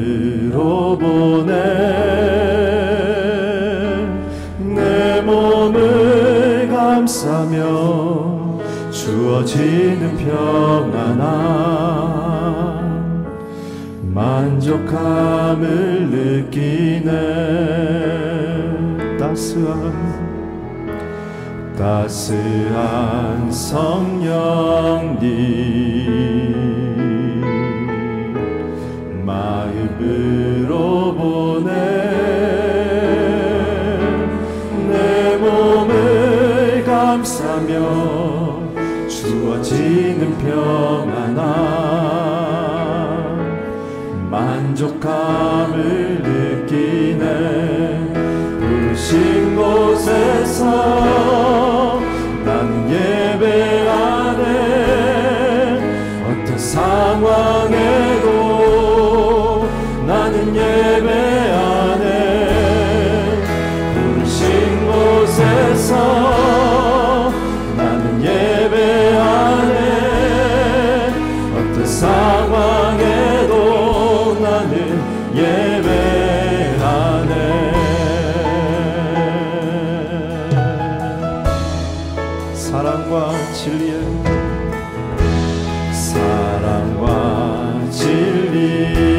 마음으로 보내 내 몸을 감싸며 주어지는 평안함 만족함을 느끼네. 따스한 성령님 마음으로 보내 내 몸을 감싸며 주어지는 평안함 만족함을 느끼네. 부르신 곳에서 나는 예배하네. 어떤 상황에도 나는 예배하네. 부르신 곳에서 나는 예배하네. 어떤 상황에도 나는 예배하네. 사랑과 진리에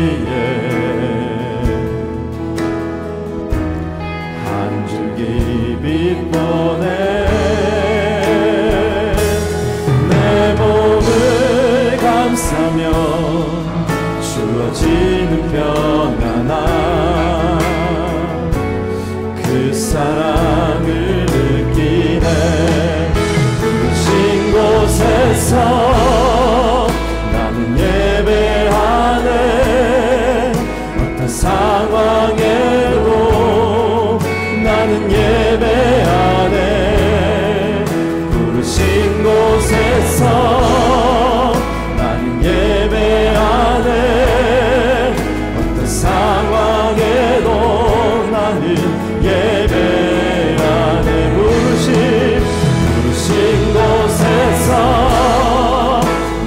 한 줄기 빛 보내 내 몸을 감싸며 주어지는 평안함 그 사랑을 느끼네. 곳에서 나는 예배하네. 어떤 상황에도 나는 예배하네. 부르신 곳에서 나는 예배하네. 어떤 상황에도 나는 예배하네. 부르신 곳에서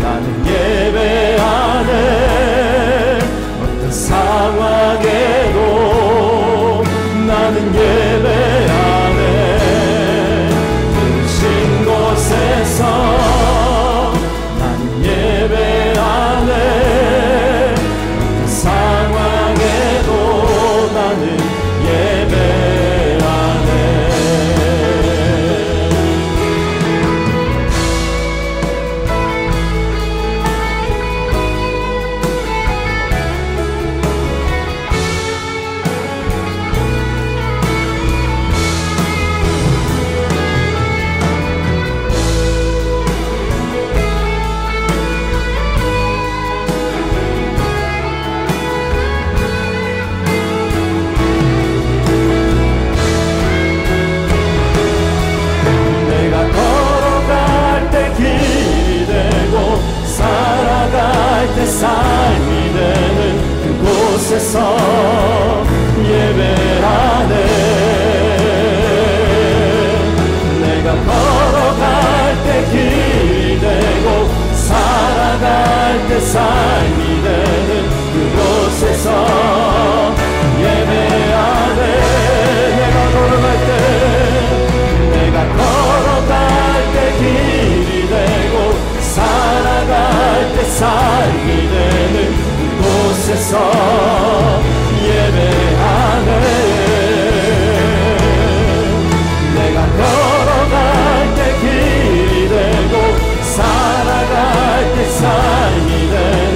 나는 예배하네. 어떤 상황에도 나는 예배하네. 부르신 곳에서 나는 예배하네. 어떤 상황에도 나는 예배하네. 삶이 되는 그곳에서 예배하네. 내가 걸어갈 때 길이 되고 살아갈 때 삶이 되는 그곳에서 예배하네. 내가 걸어갈 때 길이 되고 살아갈 때 삶이 되는 그곳에서 예배하네. 내가 걸어갈 때 길이 되고 살아갈 때 삶이 되는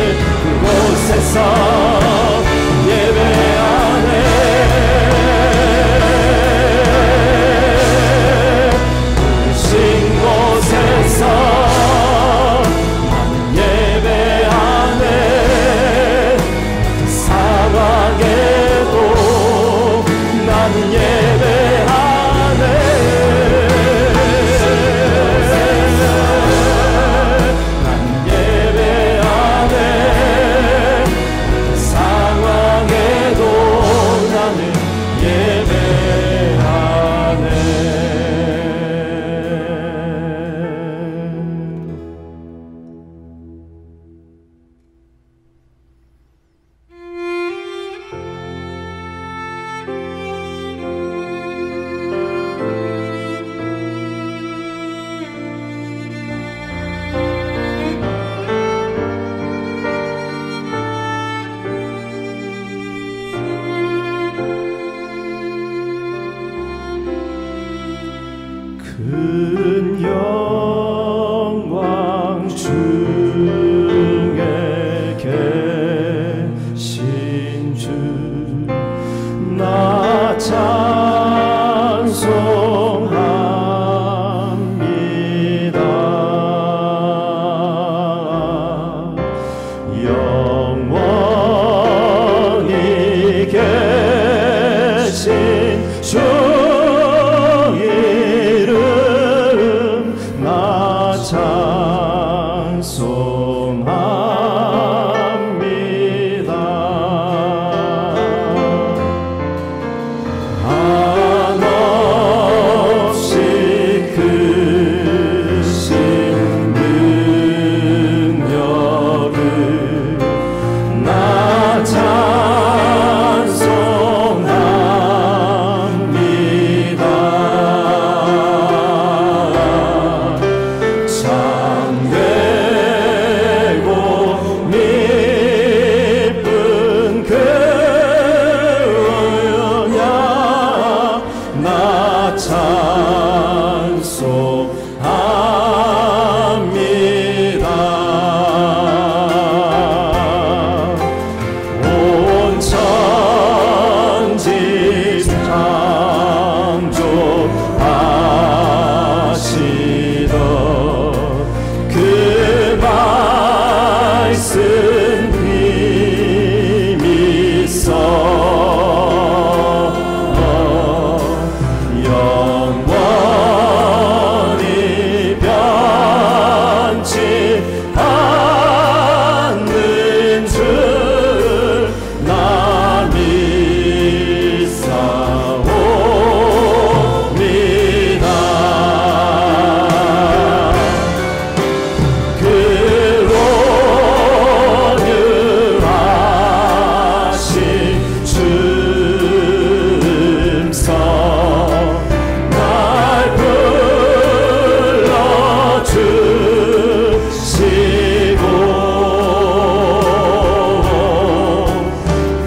영원히 계신 주 이름 나 찬송합니다. 한없이 크신 능력을 나 찬송합니다. 참되고 미쁜 그 은혜 나 찬송합니다. 온 천지 창조하시던 그 말씀 힘이 있어 영원히 변치 않는 줄 나 믿사옵니다. 그 온유하신 주 음성 날 불러주시고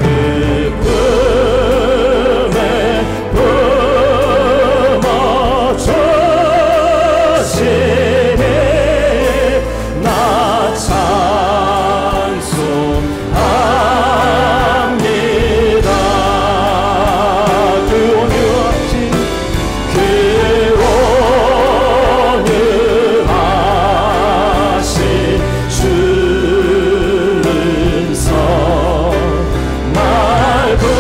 그 품에 품어주시니 나 찬송합니다. 그 온유하신 그 온유하신 주 음성 날 불러주시고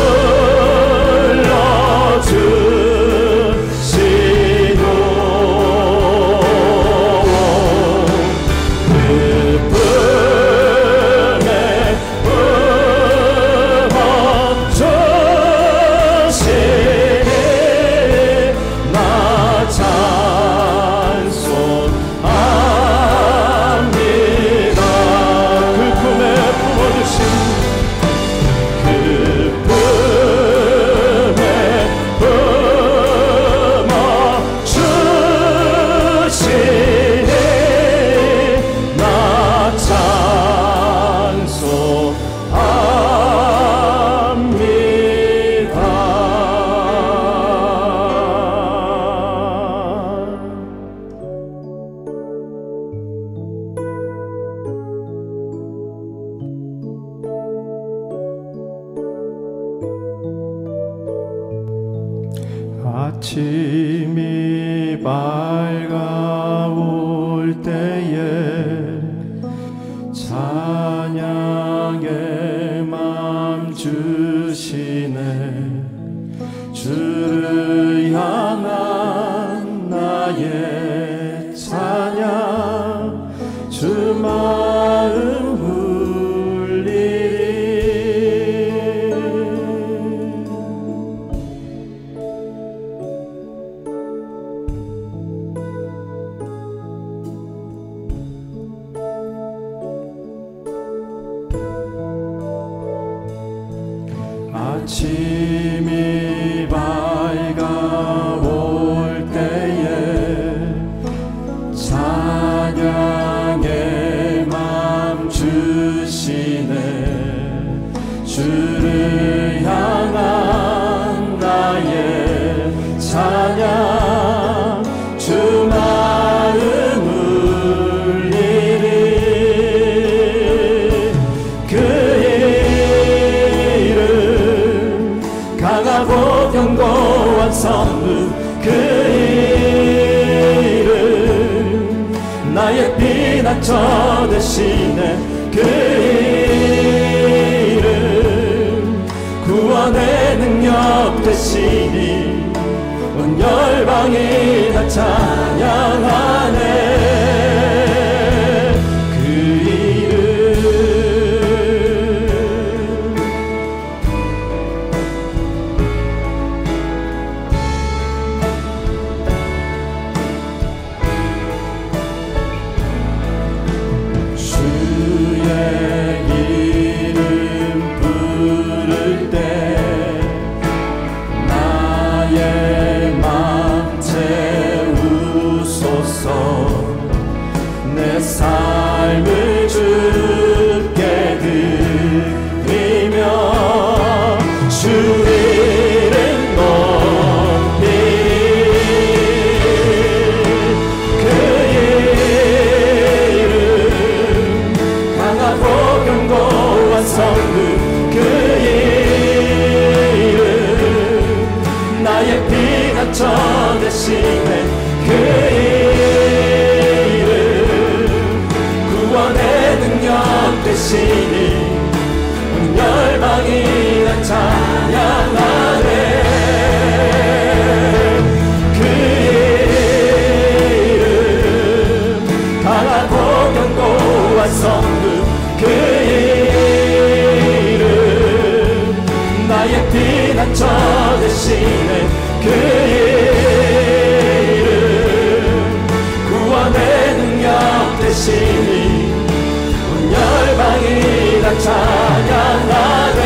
그 품에 품어주시니 나 찬송합니다. 그 품에 품어주신 그 품에 품어주시니 나 찬송합니다. 아침이 밝아올 때에 찬양의 맘 주시네 주를 향한 나의 찬양 주 마음 울리리. 아침이 밝아올 때에 찬양의 맘 주시네 주를 향한 나의 찬양 주 마음 울리리. 강하고 견고한 선물 그 이름 나의 피난처 되시네 그 이름 능력 되시니 온 열방이 다 찬양하네. 그 내 삶을 주께 드리며 주 이름 높이 그 이름 강하고 견고한 성금 그 이름 나의 피난처 되시네 그 되시니 온 열방이 다 찬양하네. 그 이름 강하고 견고한 성금 그 이름 나의 피난처 되시네 그 이름 구원의 능력 되시니 열방이 다 찬양하네.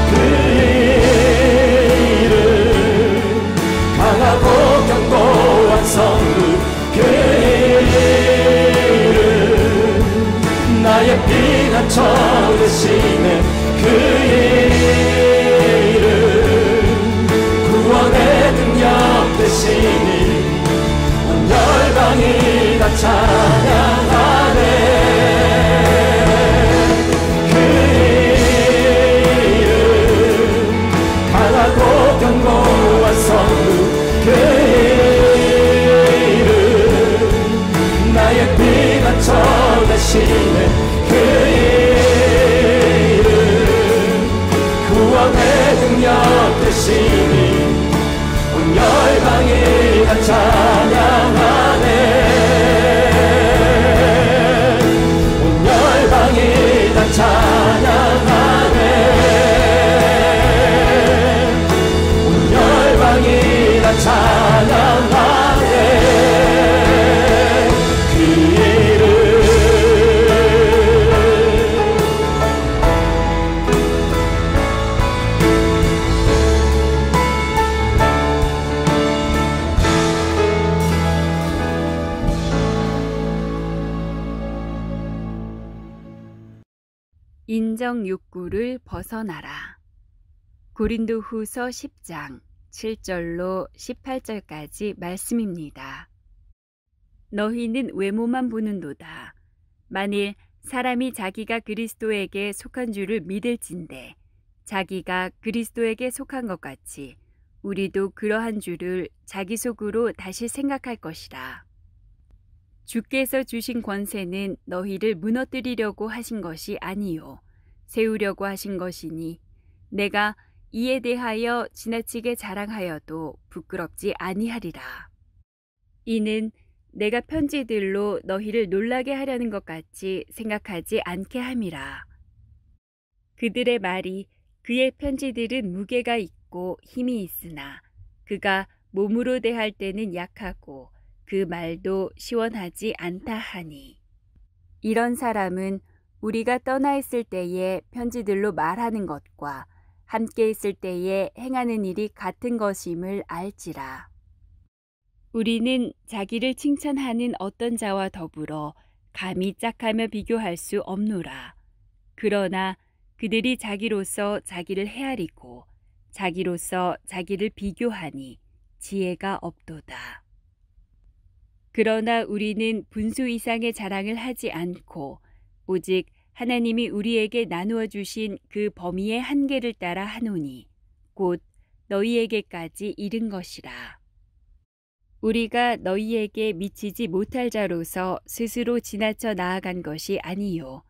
그 이름 성금 그 이름 나의 피난처 되시네 그 이름 구원의 능력 되시니 온 열방이 다 찬양하네. 그 이름 강하고 견고한 성금 그 나의 피난처 되시네 그 이름 구원의 능력 되시니 온 열방이 다 찬양하네. 온 열방이 다 찬양하네. 온 열방이 다 찬양하네. 인정 욕구를 벗어나라. 고린도후서 10장 7절로 18절까지 말씀입니다. 너희는 외모만 보는도다. 만일 사람이 자기가 그리스도에게 속한 줄을 믿을진대 자기가 그리스도에게 속한 것 같이 우리도 그러한 줄을 자기 속으로 다시 생각할 것이라. 주께서 주신 권세는 너희를 무너뜨리려고 하신 것이 아니요 세우려고 하신 것이니 내가 이에 대하여 지나치게 자랑하여도 부끄럽지 아니하리라. 이는 내가 편지들로 너희를 놀라게 하려는 것 같이 생각하지 않게 함이라. 그들의 말이 그의 편지들은 무게가 있고 힘이 있으나 그가 몸으로 대할 때는 약하고 그 말도 시원하지 않다 하니 이런 사람은 우리가 떠나 있을 때에 편지들로 말하는 것과 함께 있을 때에 행하는 일이 같은 것임을 알지라. 우리는 자기를 칭찬하는 어떤 자와 더불어 감히 짝하며 비교할 수 없노라. 그러나 그들이 자기로서 자기를 헤아리고 자기로서 자기를 비교하니 지혜가 없도다. 그러나 우리는 분수 이상의 자랑을 하지 않고 오직 하나님이 우리에게 나누어 주신 그 범위의 한계를 따라 하노니 곧 너희에게까지 이른 것이라. 우리가 너희에게 미치지 못할 자로서 스스로 지나쳐 나아간 것이 아니요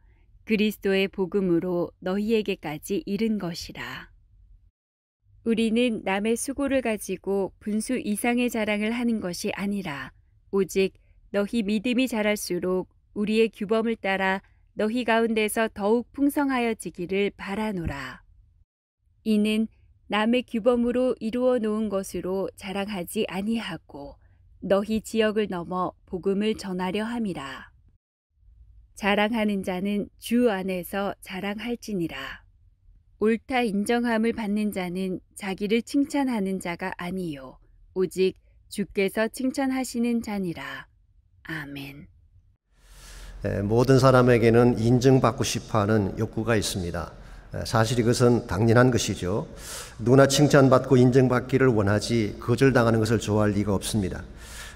그리스도의 복음으로 너희에게까지 이른 것이라. 우리는 남의 수고를 가지고 분수 이상의 자랑을 하는 것이 아니라 오직 너희 믿음이 자랄수록 우리의 규범을 따라 너희 가운데서 더욱 풍성하여지기를 바라노라. 이는 남의 규범으로 이루어 놓은 것으로 자랑하지 아니하고 너희 지역을 넘어 복음을 전하려 함이라. 자랑하는 자는 주 안에서 자랑할지니라. 옳다 인정함을 받는 자는 자기를 칭찬하는 자가 아니요 오직 주께서 칭찬하시는 자니라. 아멘. 모든 사람에게는 인정받고 싶어하는 욕구가 있습니다. 사실 이것은 당연한 것이죠. 누구나 칭찬받고 인정받기를 원하지 거절당하는 것을 좋아할 리가 없습니다.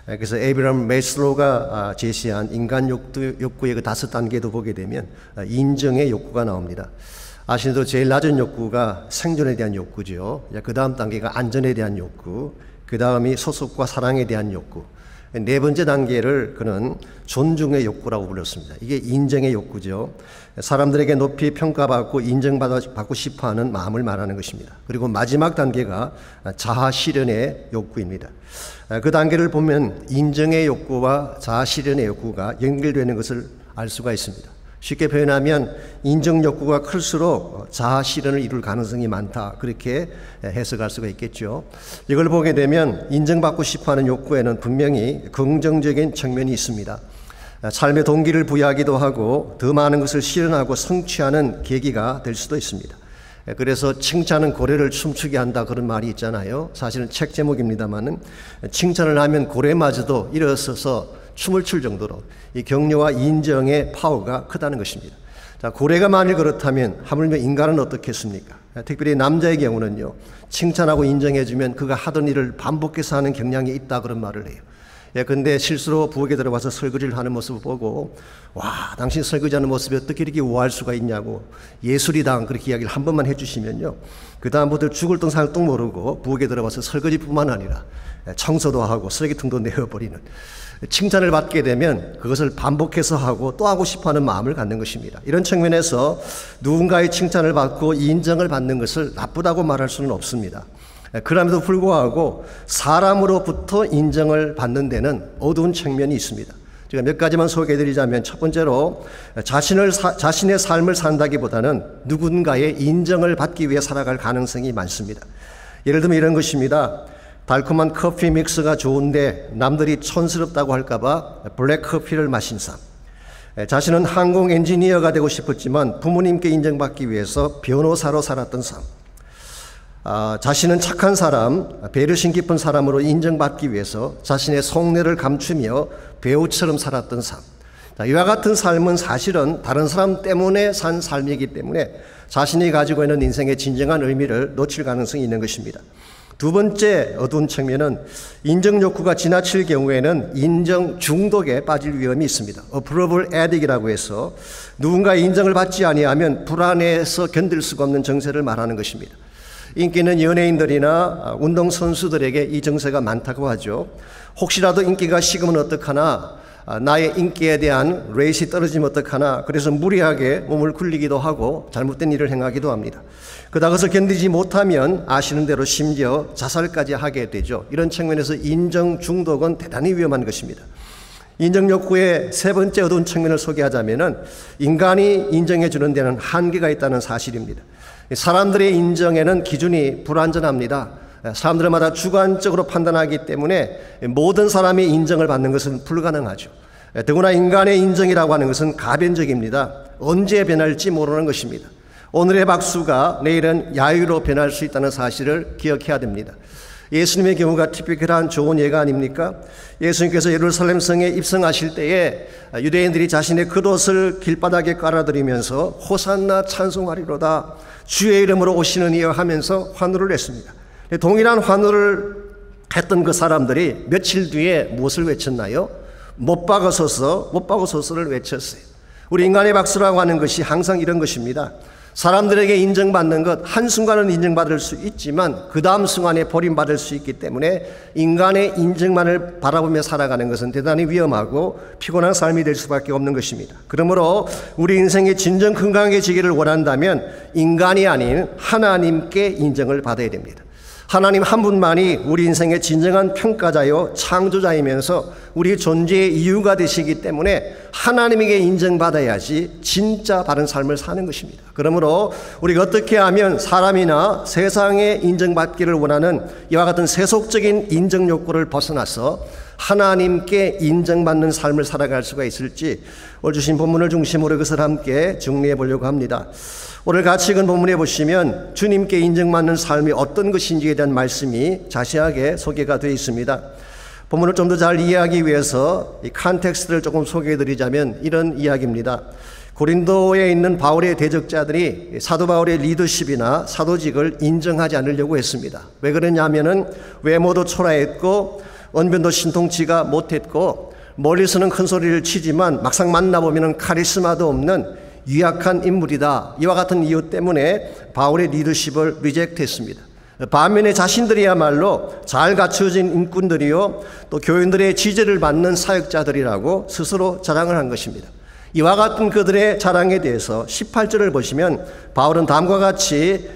그래서 에이브라함 메슬로우가 제시한 인간 욕구의 그 5단계도 보게 되면 인정의 욕구가 나옵니다. 아시는 대로 제일 낮은 욕구가 생존에 대한 욕구죠. 그 다음 단계가 안전에 대한 욕구, 그 다음이 소속과 사랑에 대한 욕구, 네 번째 단계를 그는 존중의 욕구라고 불렀습니다. 이게 인정의 욕구죠. 사람들에게 높이 평가받고 인정받고 싶어하는 마음을 말하는 것입니다. 그리고 마지막 단계가 자아 실현의 욕구입니다. 그 단계를 보면 인정의 욕구와 자아 실현의 욕구가 연결되는 것을 알 수가 있습니다. 쉽게 표현하면 인정 욕구가 클수록 자아 실현을 이룰 가능성이 많다, 그렇게 해석할 수가 있겠죠. 이걸 보게 되면 인정받고 싶어하는 욕구에는 분명히 긍정적인 측면이 있습니다. 삶의 동기를 부여하기도 하고 더 많은 것을 실현하고 성취하는 계기가 될 수도 있습니다. 그래서 칭찬은 고래를 춤추게 한다, 그런 말이 있잖아요. 사실은 책 제목입니다만은 칭찬을 하면 고래마저도 일어서서 춤을 출 정도로 이 격려와 인정의 파워가 크다는 것입니다. 자, 고래가 만일 그렇다면 하물며 인간은 어떻겠습니까? 특별히 남자의 경우는요, 칭찬하고 인정해주면 그가 하던 일을 반복해서 하는 경향이 있다, 그런 말을 해요. 근데 실수로 부엌에 들어가서 설거지를 하는 모습을 보고, 와, 당신 설거지하는 모습이 어떻게 이렇게 우아할 수가 있냐고 예술이다, 그렇게 이야기를 한 번만 해주시면요, 그 다음부터 죽을 똥 살 똥 모르고 부엌에 들어가서 설거지뿐만 아니라 청소도 하고 쓰레기통도 내어버리는, 칭찬을 받게 되면 그것을 반복해서 하고 또 하고 싶어하는 마음을 갖는 것입니다. 이런 측면에서 누군가의 칭찬을 받고 인정을 받는 것을 나쁘다고 말할 수는 없습니다. 그럼에도 불구하고 사람으로부터 인정을 받는 데는 어두운 측면이 있습니다. 제가 몇 가지만 소개해드리자면, 첫 번째로 자신의 삶을 산다기보다는 누군가의 인정을 받기 위해 살아갈 가능성이 많습니다. 예를 들면 이런 것입니다. 달콤한 커피 믹스가 좋은데 남들이 촌스럽다고 할까봐 블랙커피를 마신 삶. 자신은 항공 엔지니어가 되고 싶었지만 부모님께 인정받기 위해서 변호사로 살았던 삶. 자신은 착한 사람, 배려심 깊은 사람으로 인정받기 위해서 자신의 속내를 감추며 배우처럼 살았던 삶. 이와 같은 삶은 사실은 다른 사람 때문에 산 삶이기 때문에 자신이 가지고 있는 인생의 진정한 의미를 놓칠 가능성이 있는 것입니다. 두 번째 어두운 측면은 인정 욕구가 지나칠 경우에는 인정 중독에 빠질 위험이 있습니다. approval addict이라고 해서 누군가 인정을 받지 아니하면 불안해서 견딜 수가 없는 정세를 말하는 것입니다. 인기 있는 연예인들이나 운동선수들에게 이 정세가 많다고 하죠. 혹시라도 인기가 식으면 어떡하나, 나의 인기에 대한 레이시 떨어지면 어떡하나, 그래서 무리하게 몸을 굴리기도 하고 잘못된 일을 행하기도 합니다. 그러다 그것을 견디지 못하면 아시는 대로 심지어 자살까지 하게 되죠. 이런 측면에서 인정 중독은 대단히 위험한 것입니다. 인정 욕구의 세 번째 어두운 측면을 소개하자면은 인간이 인정해 주는 데는 한계가 있다는 사실입니다. 사람들의 인정에는 기준이 불완전합니다. 사람들마다 주관적으로 판단하기 때문에 모든 사람이 인정을 받는 것은 불가능하죠. 더구나 인간의 인정이라고 하는 것은 가변적입니다. 언제 변할지 모르는 것입니다. 오늘의 박수가 내일은 야유로 변할 수 있다는 사실을 기억해야 됩니다. 예수님의 경우가 티피컬한 좋은 예가 아닙니까? 예수님께서 예루살렘 성에 입성하실 때에 유대인들이 자신의 겉옷을 길바닥에 깔아드리면서 호산나 찬송하리로다, 주의 이름으로 오시는 이여 하면서 환호를 냈습니다. 동일한 환호를 했던 그 사람들이 며칠 뒤에 무엇을 외쳤나요? 못 박으소서를 외쳤어요. 우리 인간의 박수라고 하는 것이 항상 이런 것입니다. 사람들에게 인정받는 것, 한순간은 인정받을 수 있지만 그 다음 순간에 버림받을 수 있기 때문에 인간의 인정만을 바라보며 살아가는 것은 대단히 위험하고 피곤한 삶이 될 수밖에 없는 것입니다. 그러므로 우리 인생이 진정 건강해지기를 원한다면 인간이 아닌 하나님께 인정을 받아야 됩니다. 하나님 한 분만이 우리 인생의 진정한 평가자요 창조자이면서 우리 존재의 이유가 되시기 때문에 하나님에게 인정받아야지 진짜 바른 삶을 사는 것입니다. 그러므로 우리가 어떻게 하면 사람이나 세상에 인정받기를 원하는 이와 같은 세속적인 인정 욕구를 벗어나서 하나님께 인정받는 삶을 살아갈 수가 있을지 오늘 주신 본문을 중심으로 그것을 함께 정리해 보려고 합니다. 오늘 같이 읽은 본문에 보시면 주님께 인정받는 삶이 어떤 것인지에 대한 말씀이 자세하게 소개가 되어 있습니다. 본문을 좀 더 잘 이해하기 위해서 이 컨텍스트를 조금 소개해 드리자면 이런 이야기입니다. 고린도에 있는 바울의 대적자들이 사도 바울의 리더십이나 사도직을 인정하지 않으려고 했습니다. 왜 그러냐면은 외모도 초라했고 언변도 신통치가 못했고 멀리서는 큰 소리를 치지만 막상 만나보면 카리스마도 없는 유약한 인물이다. 이와 같은 이유 때문에 바울의 리더십을 리젝트했습니다. 반면에 자신들이야말로 잘 갖춰진 인꾼들이요 또 교인들의 지지를 받는 사역자들이라고 스스로 자랑을 한 것입니다. 이와 같은 그들의 자랑에 대해서 18절을 보시면 바울은 다음과 같이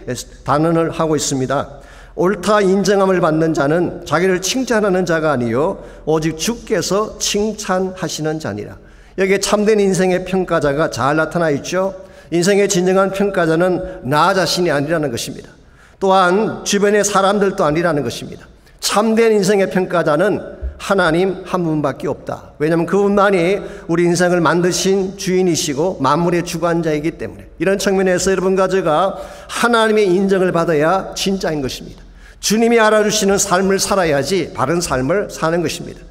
단언을 하고 있습니다. 옳다 인정함을 받는 자는 자기를 칭찬하는 자가 아니요 오직 주께서 칭찬하시는 자니라. 여기에 참된 인생의 평가자가 잘 나타나 있죠. 인생의 진정한 평가자는 나 자신이 아니라는 것입니다. 또한 주변의 사람들도 아니라는 것입니다. 참된 인생의 평가자는 하나님 한 분밖에 없다. 왜냐하면 그분만이 우리 인생을 만드신 주인이시고 만물의 주관자이기 때문에 이런 측면에서 여러분과 제가 하나님의 인정을 받아야 진짜인 것입니다. 주님이 알아주시는 삶을 살아야지 바른 삶을 사는 것입니다.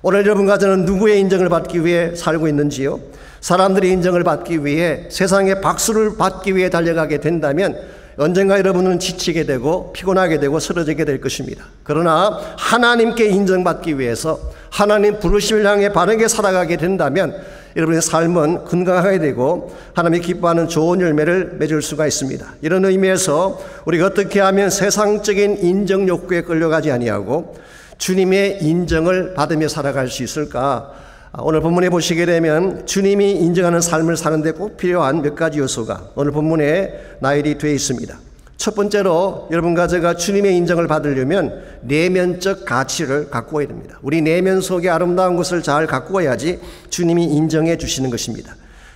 오늘 여러분과 저는 누구의 인정을 받기 위해 살고 있는지요? 사람들의 인정을 받기 위해 세상의 박수를 받기 위해 달려가게 된다면 언젠가 여러분은 지치게 되고 피곤하게 되고 쓰러지게 될 것입니다. 그러나 하나님께 인정받기 위해서 하나님 부르심을 향해 바르게 살아가게 된다면 여러분의 삶은 건강하게 되고 하나님이 기뻐하는 좋은 열매를 맺을 수가 있습니다. 이런 의미에서 우리가 어떻게 하면 세상적인 인정 욕구에 끌려가지 아니하고 주님의 인정을 받으며 살아갈 수 있을까? 오늘 본문에 보시게 되면 주님이 인정하는 삶을 사는데 꼭 필요한 몇 가지 요소가 오늘 본문에 나열이 되어 있습니다. 첫 번째로 여러분과 제가 주님의 인정을 받으려면 내면적 가치를 가꾸어야 됩니다. 우리 내면 속에 아름다운 것을 잘 가꾸어야지 주님이 인정해 주시는 것입니다.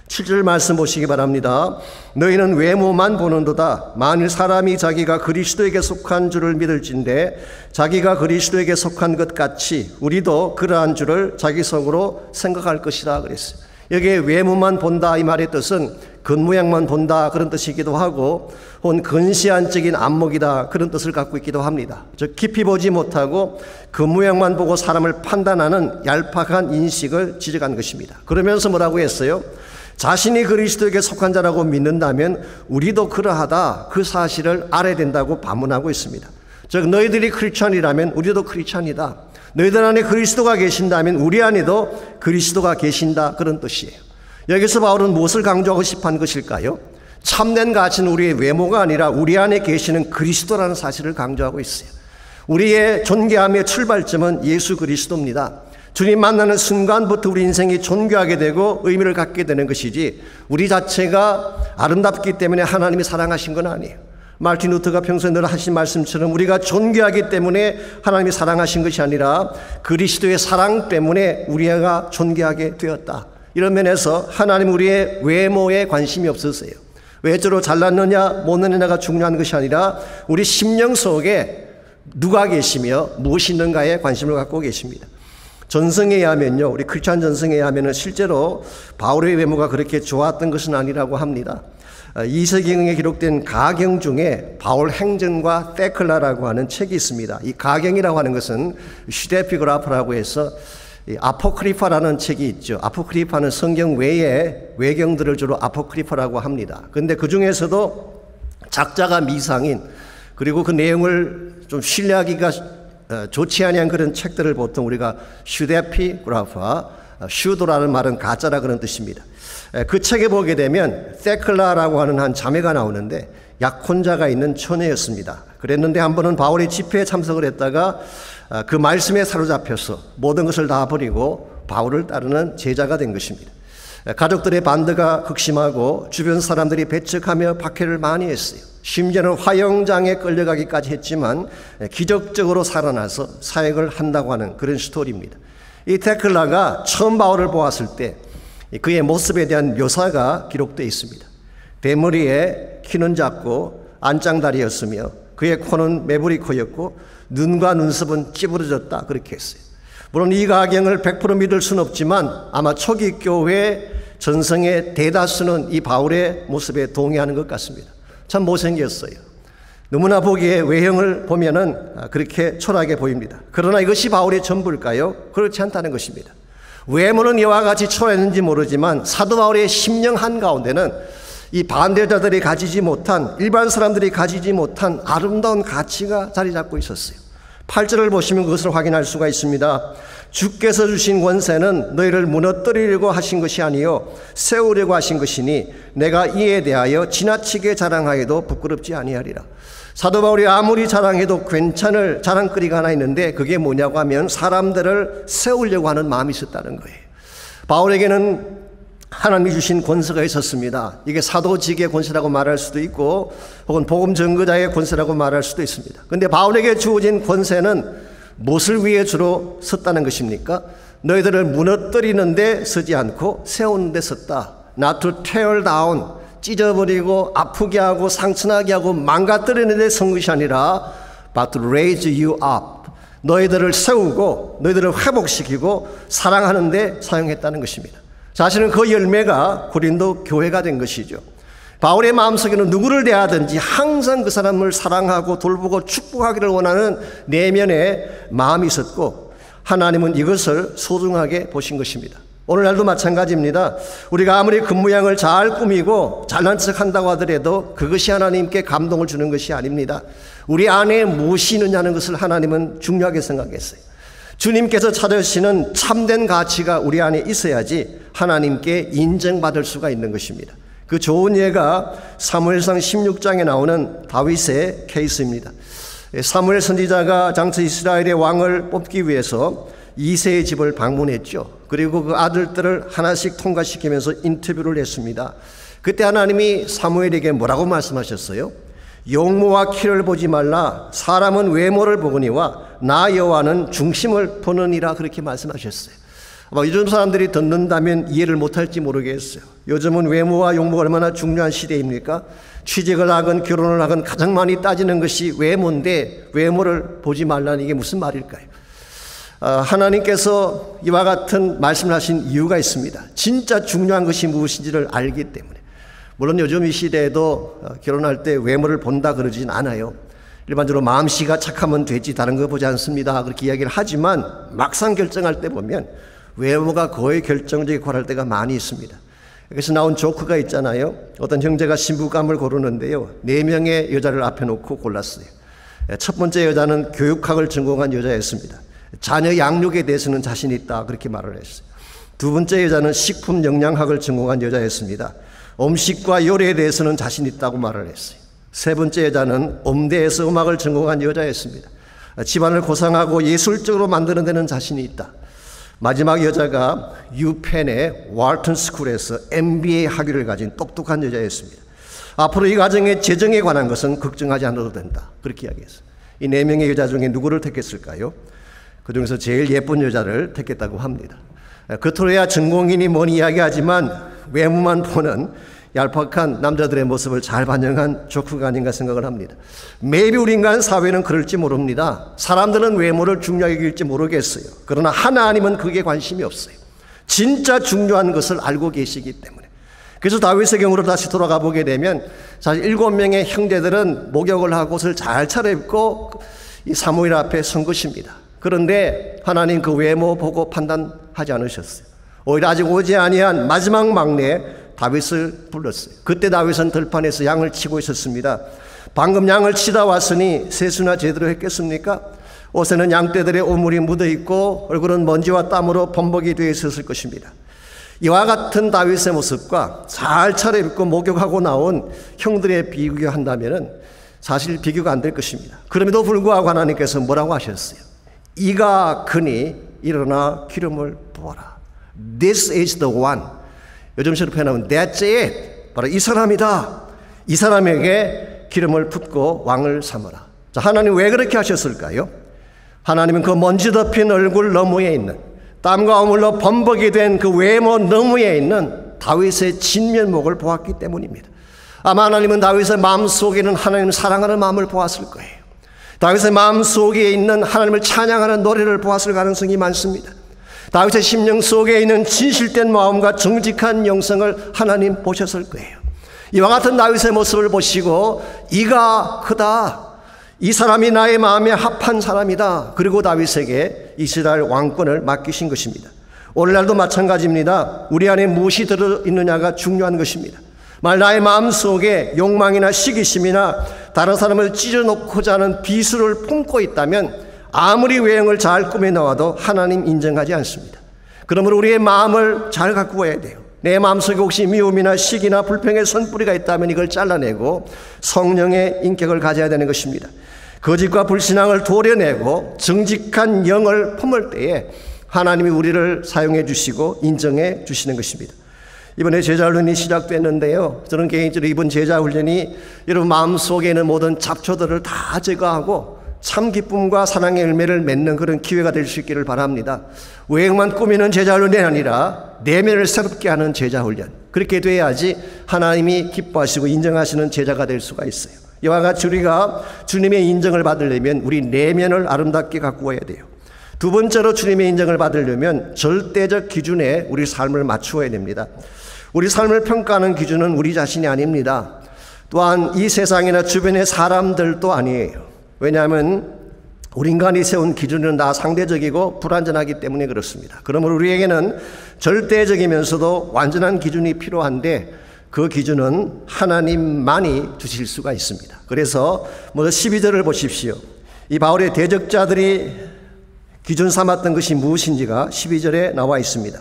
7절 말씀 보시기 바랍니다. 너희는 외모만 보는도다. 만일 사람이 자기가 그리스도에게 속한 줄을 믿을진대 자기가 그리스도에게 속한 것 같이 우리도 그러한 줄을 자기 속으로 생각할 것이다 그랬어요. 여기에 외모만 본다 이 말의 뜻은 겉모양만 본다 그런 뜻이기도 하고 혹은 근시안적인 안목이다 그런 뜻을 갖고 있기도 합니다. 즉 깊이 보지 못하고 겉모양만 보고 사람을 판단하는 얄팍한 인식을 지적한 것입니다. 그러면서 뭐라고 했어요? 자신이 그리스도에게 속한 자라고 믿는다면 우리도 그러하다 그 사실을 알아야 된다고 반문하고 있습니다. 즉 너희들이 크리스찬이라면 우리도 크리스찬이다. 너희들 안에 그리스도가 계신다면 우리 안에도 그리스도가 계신다 그런 뜻이에요. 여기서 바울은 무엇을 강조하고 싶은 것일까요? 참된 가치는 우리의 외모가 아니라 우리 안에 계시는 그리스도라는 사실을 강조하고 있어요. 우리의 존귀함의 출발점은 예수 그리스도입니다. 주님 만나는 순간부터 우리 인생이 존귀하게 되고 의미를 갖게 되는 것이지 우리 자체가 아름답기 때문에 하나님이 사랑하신 건 아니에요. 마르틴 루터가 평소에 늘 하신 말씀처럼 우리가 존귀하기 때문에 하나님이 사랑하신 것이 아니라 그리스도의 사랑 때문에 우리가 존귀하게 되었다. 이런 면에서 하나님 우리의 외모에 관심이 없으세요. 외적으로 잘났느냐 못났느냐가 중요한 것이 아니라 우리 심령 속에 누가 계시며 무엇이 있는가에 관심을 갖고 계십니다. 전성에 의하면요, 우리 크리스찬 전성에 의하면은 실제로 바울의 외모가 그렇게 좋았던 것은 아니라고 합니다. 이서경에 기록된 가경 중에 바울 행전과 테클라라고 하는 책이 있습니다. 이 가경이라고 하는 것은 슈데피그라프라고 해서 아포크리파라는 책이 있죠. 아포크리파는 성경 외의 외경들을 주로 아포크리파라고 합니다. 그런데 그 중에서도 작자가 미상인, 그리고 그 내용을 좀 신뢰하기가 좋지 아니한 그런 책들을 보통 우리가 슈데피그라파, 슈도라는 말은 가짜라 그런 뜻입니다. 그 책에 보게 되면 테클라라고 하는 한 자매가 나오는데 약혼자가 있는 처녀였습니다. 그랬는데 한 번은 바울의 집회에 참석을 했다가 그 말씀에 사로잡혀서 모든 것을 다 버리고 바울을 따르는 제자가 된 것입니다. 가족들의 반대가 극심하고 주변 사람들이 배척하며 박해를 많이 했어요. 심지어는 화형장에 끌려가기까지 했지만 기적적으로 살아나서 사역을 한다고 하는 그런 스토리입니다. 이 테클라가 처음 바울을 보았을 때 그의 모습에 대한 묘사가 기록되어 있습니다. 대머리에 키는 작고 안짱다리였으며 그의 코는 매부리 코였고 눈과 눈썹은 찌부러졌다 그렇게 했어요. 물론 이 가경을 100% 믿을 수는 없지만 아마 초기 교회 전성의 대다수는 이 바울의 모습에 동의하는 것 같습니다. 참 못생겼어요. 너무나 보기에 외형을 보면은 그렇게 초라하게 보입니다. 그러나 이것이 바울의 전부일까요? 그렇지 않다는 것입니다. 외모는 이와 같이 초라했는지 모르지만 사도 바울의 심령 한가운데는 이 반대자들이 가지지 못한, 일반 사람들이 가지지 못한 아름다운 가치가 자리 잡고 있었어요. 8절을 보시면 그것을 확인할 수가 있습니다. 주께서 주신 권세는 너희를 무너뜨리려고 하신 것이 아니요 세우려고 하신 것이니 내가 이에 대하여 지나치게 자랑하여도 부끄럽지 아니하리라. 사도 바울이 아무리 자랑해도 괜찮을 자랑거리가 하나 있는데 그게 뭐냐고 하면 사람들을 세우려고 하는 마음이 있었다는 거예요. 바울에게는 하나님이 주신 권세가 있었습니다. 이게 사도직의 권세라고 말할 수도 있고 혹은 복음 전거자의 권세라고 말할 수도 있습니다. 그런데 바울에게 주어진 권세는 무엇을 위해 주로 섰다는 것입니까? 너희들을 무너뜨리는 데 서지 않고 세우는 데 섰다. Not to tear down, 찢어버리고 아프게 하고 상처나게 하고 망가뜨리는 데 선 것이 아니라 but to raise you up, 너희들을 세우고 너희들을 회복시키고 사랑하는 데 사용했다는 것입니다. 사실은 그 열매가 고린도 교회가 된 것이죠. 바울의 마음속에는 누구를 대하든지 항상 그 사람을 사랑하고 돌보고 축복하기를 원하는 내면의 마음이 있었고 하나님은 이것을 소중하게 보신 것입니다. 오늘날도 마찬가지입니다. 우리가 아무리 겉모양을 잘 꾸미고 잘난 척한다고 하더라도 그것이 하나님께 감동을 주는 것이 아닙니다. 우리 안에 무엇이 있느냐는 것을 하나님은 중요하게 생각했어요. 주님께서 찾으시는 참된 가치가 우리 안에 있어야지 하나님께 인정받을 수가 있는 것입니다. 그 좋은 예가 사무엘상 16장에 나오는 다윗의 케이스입니다. 사무엘 선지자가 장차 이스라엘의 왕을 뽑기 위해서 이새의 집을 방문했죠. 그리고 그 아들들을 하나씩 통과시키면서 인터뷰를 했습니다. 그때 하나님이 사무엘에게 뭐라고 말씀하셨어요? 용모와 키를 보지 말라. 사람은 외모를 보거니와 나 여호와는 중심을 보느니라 그렇게 말씀하셨어요. 아마 요즘 사람들이 듣는다면 이해를 못할지 모르겠어요. 요즘은 외모와 용모가 얼마나 중요한 시대입니까? 취직을 하건 결혼을 하건 가장 많이 따지는 것이 외모인데 외모를 보지 말라는 이게 무슨 말일까요? 하나님께서 이와 같은 말씀을 하신 이유가 있습니다. 진짜 중요한 것이 무엇인지를 알기 때문에. 물론 요즘 이 시대에도 결혼할 때 외모를 본다 그러진 않아요. 일반적으로 마음씨가 착하면 되지 다른 거 보지 않습니다 그렇게 이야기를 하지만 막상 결정할 때 보면 외모가 거의 결정적이고 할 때가 많이 있습니다. 여기서 나온 조크가 있잖아요. 어떤 형제가 신부감을 고르는데요, 4명의 여자를 앞에 놓고 골랐어요. 첫 번째 여자는 교육학을 전공한 여자였습니다. 자녀 양육에 대해서는 자신 있다 그렇게 말을 했어요. 두 번째 여자는 식품 영양학을 전공한 여자였습니다. 음식과 요리에 대해서는 자신 있다고 말을 했어요. 세 번째 여자는 음대에서 음악을 전공한 여자였습니다. 집안을 고상하고 예술적으로 만드는 데는 자신이 있다. 마지막 여자가 유펜의 왈튼 스쿨에서 MBA 학위를 가진 똑똑한 여자였습니다. 앞으로 이 가정의 재정에 관한 것은 걱정하지 않아도 된다 그렇게 이야기했어요. 이 4명의 여자 중에 누구를 택했을까요? 그 중에서 제일 예쁜 여자를 택했다고 합니다. 겉으로야 전공인이 뭔 이야기하지만 외모만 보는 얄팍한 남자들의 모습을 잘 반영한 조크가 아닌가 생각을 합니다. maybe 우리 인간 사회는 그럴지 모릅니다. 사람들은 외모를 중요하게 여길지 모르겠어요. 그러나 하나님은 그게 관심이 없어요. 진짜 중요한 것을 알고 계시기 때문에 그래서 다윗의 경우로 다시 돌아가 보게 되면 사실 7명의 형제들은 목욕을 하고 옷을 잘 차려입고 이 사무엘 앞에 선 것입니다. 그런데 하나님 그 외모 보고 판단하지 않으셨어요. 오히려 아직 오지 아니한 마지막 막내 다윗을 불렀어요. 그때 다윗은 들판에서 양을 치고 있었습니다. 방금 양을 치다 왔으니 세수나 제대로 했겠습니까? 옷에는 양떼들의 오물이 묻어있고 얼굴은 먼지와 땀으로 범벅이 되어 있었을 것입니다. 이와 같은 다윗의 모습과 잘 차려입고 목욕하고 나온 형들의 비교한다면 사실 비교가 안 될 것입니다. 그럼에도 불구하고 하나님께서 뭐라고 하셨어요? 이가 그니 일어나 기름을 부어라. This is the one. 요즘식으로 표현하면 That's it. 바로 이 사람이다. 이 사람에게 기름을 붓고 왕을 삼으라. 자, 하나님 왜 그렇게 하셨을까요? 하나님은 그 먼지 덮인 얼굴 너머에 있는 땀과 오물로 범벅이 된 그 외모 너머에 있는 다윗의 진면목을 보았기 때문입니다. 아마 하나님은 다윗의 마음속에는 하나님을 사랑하는 마음을 보았을 거예요. 다윗의 마음속에 있는 하나님을 찬양하는 노래를 보았을 가능성이 많습니다. 다윗의 심령 속에 있는 진실된 마음과 정직한 영성을 하나님 보셨을 거예요. 이와 같은 다윗의 모습을 보시고 이가 크다. 이 사람이 나의 마음에 합한 사람이다. 그리고 다윗에게 이스라엘 왕권을 맡기신 것입니다. 오늘날도 마찬가지입니다. 우리 안에 무엇이 들어있느냐가 중요한 것입니다. 만일 나의 마음속에 욕망이나 시기심이나 다른 사람을 찢어놓고자 하는 비수를 품고 있다면 아무리 외형을 잘 꾸며놓아도 하나님 인정하지 않습니다. 그러므로 우리의 마음을 잘 가꾸어야 돼요. 내 마음속에 혹시 미움이나 시기나 불평의 선뿌리가 있다면 이걸 잘라내고 성령의 인격을 가져야 되는 것입니다. 거짓과 불신앙을 도려내고 정직한 영을 품을 때에 하나님이 우리를 사용해 주시고 인정해 주시는 것입니다. 이번에 제자훈련이 시작됐는데요, 저는 개인적으로 이번 제자훈련이 여러분 마음속에 있는 모든 잡초들을 다 제거하고 참 기쁨과 사랑의 열매를 맺는 그런 기회가 될 수 있기를 바랍니다. 외형만 꾸미는 제자훈련이 아니라 내면을 새롭게 하는 제자훈련, 그렇게 돼야지 하나님이 기뻐하시고 인정하시는 제자가 될 수가 있어요. 이와 같이 우리가 주님의 인정을 받으려면 우리 내면을 아름답게 가꾸어야 돼요. 두 번째로 주님의 인정을 받으려면 절대적 기준에 우리 삶을 맞추어야 됩니다. 우리 삶을 평가하는 기준은 우리 자신이 아닙니다. 또한 이 세상이나 주변의 사람들도 아니에요. 왜냐하면 우리 인간이 세운 기준은 다 상대적이고 불완전하기 때문에 그렇습니다. 그러므로 우리에게는 절대적이면서도 완전한 기준이 필요한데 그 기준은 하나님만이 주실 수가 있습니다. 그래서 먼저 12절을 보십시오. 이 바울의 대적자들이 기준 삼았던 것이 무엇인지가 12절에 나와 있습니다.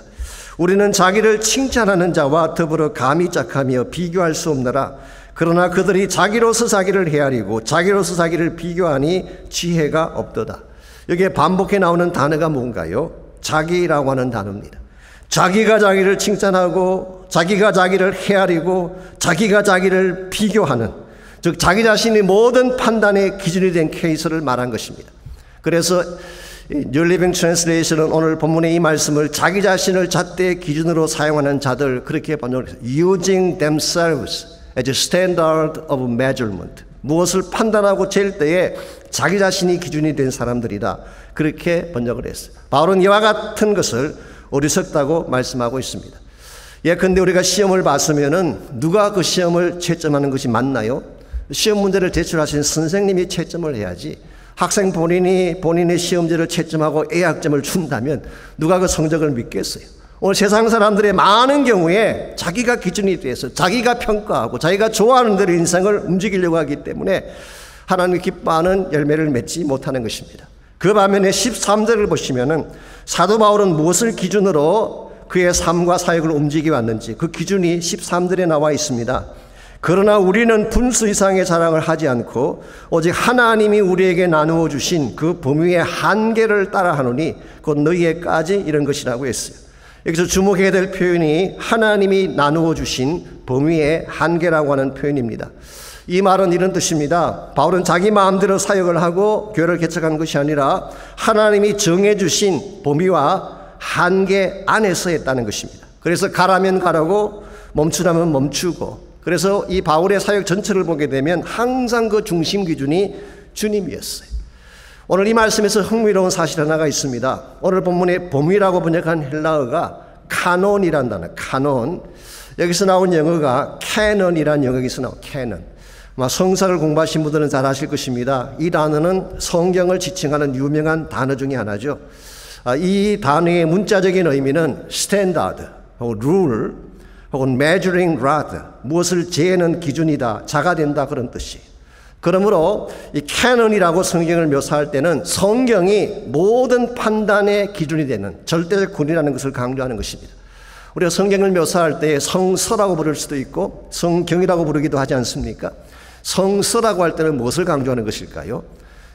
우리는 자기를 칭찬하는 자와 더불어 감히 짝하며 비교할 수 없느라. 그러나 그들이 자기로서 자기를 헤아리고 자기로서 자기를 비교하니 지혜가 없도다. 여기에 반복해 나오는 단어가 뭔가요? 자기라고 하는 단어입니다. 자기가 자기를 칭찬하고 자기가 자기를 헤아리고 자기가 자기를 비교하는, 즉 자기 자신이 모든 판단의 기준이 된 케이스를 말한 것입니다. 그래서 New Living Translation은 오늘 본문의 이 말씀을 자기 자신을 잣대의 기준으로 사용하는 자들, 그렇게 번역했어요. Using themselves as a standard of measurement. 무엇을 판단하고 잴 때에 자기 자신이 기준이 된 사람들이다. 그렇게 번역을 했어요. 바울은 이와 같은 것을 어리석다고 말씀하고 있습니다. 예컨대 우리가 시험을 봤으면은 누가 그 시험을 채점하는 것이 맞나요? 시험 문제를 제출하신 선생님이 채점을 해야지, 학생 본인이 본인의 시험지를 채점하고 A학점을 준다면 누가 그 성적을 믿겠어요? 오늘 세상 사람들의 많은 경우에 자기가 기준이 돼서 자기가 평가하고 자기가 좋아하는 대로 인생을 움직이려고 하기 때문에 하나님이 기뻐하는 열매를 맺지 못하는 것입니다. 그 반면에 13절을 보시면은 사도 바울은 무엇을 기준으로 그의 삶과 사역을 움직여 왔는지 그 기준이 13절에 나와 있습니다. 그러나 우리는 분수 이상의 자랑을 하지 않고 오직 하나님이 우리에게 나누어 주신 그 범위의 한계를 따라하노니 곧 너희에까지 이런 것이라고 했어요. 여기서 주목해야 될 표현이 하나님이 나누어 주신 범위의 한계라고 하는 표현입니다. 이 말은 이런 뜻입니다. 바울은 자기 마음대로 사역을 하고 교회를 개척한 것이 아니라 하나님이 정해주신 범위와 한계 안에서 했다는 것입니다. 그래서 가라면 가라고 멈추라면 멈추고, 그래서 이 바울의 사역 전체를 보게 되면 항상 그 중심 기준이 주님이었어요. 오늘 이 말씀에서 흥미로운 사실 하나가 있습니다. 오늘 본문의 범위라고 번역한 헬라어가 카논이라는 단어, 카논. 여기서 나온 영어가 canon이라는 영어에서 나온 canon. 성서를 공부하신 분들은 잘 아실 것입니다. 이 단어는 성경을 지칭하는 유명한 단어 중에 하나죠. 이 단어의 문자적인 의미는 standard, 혹은 rule, 혹은 measuring rod, 무엇을 재는 기준이다, 자가된다 그런 뜻이에요. 그러므로 이 canon이라고 성경을 묘사할 때는 성경이 모든 판단의 기준이 되는 절대적 권위라는 것을 강조하는 것입니다. 우리가 성경을 묘사할 때 성서라고 부를 수도 있고 성경이라고 부르기도 하지 않습니까? 성서라고 할 때는 무엇을 강조하는 것일까요?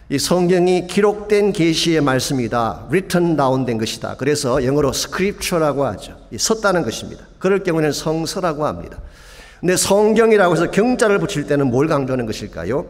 이 성경이 기록된 계시의 말씀이다. written down 된 것이다. 그래서 영어로 scripture라고 하죠. 썼다는 것입니다. 그럴 경우에는 성서라고 합니다. 근데 성경이라고 해서 경자를 붙일 때는 뭘 강조하는 것일까요?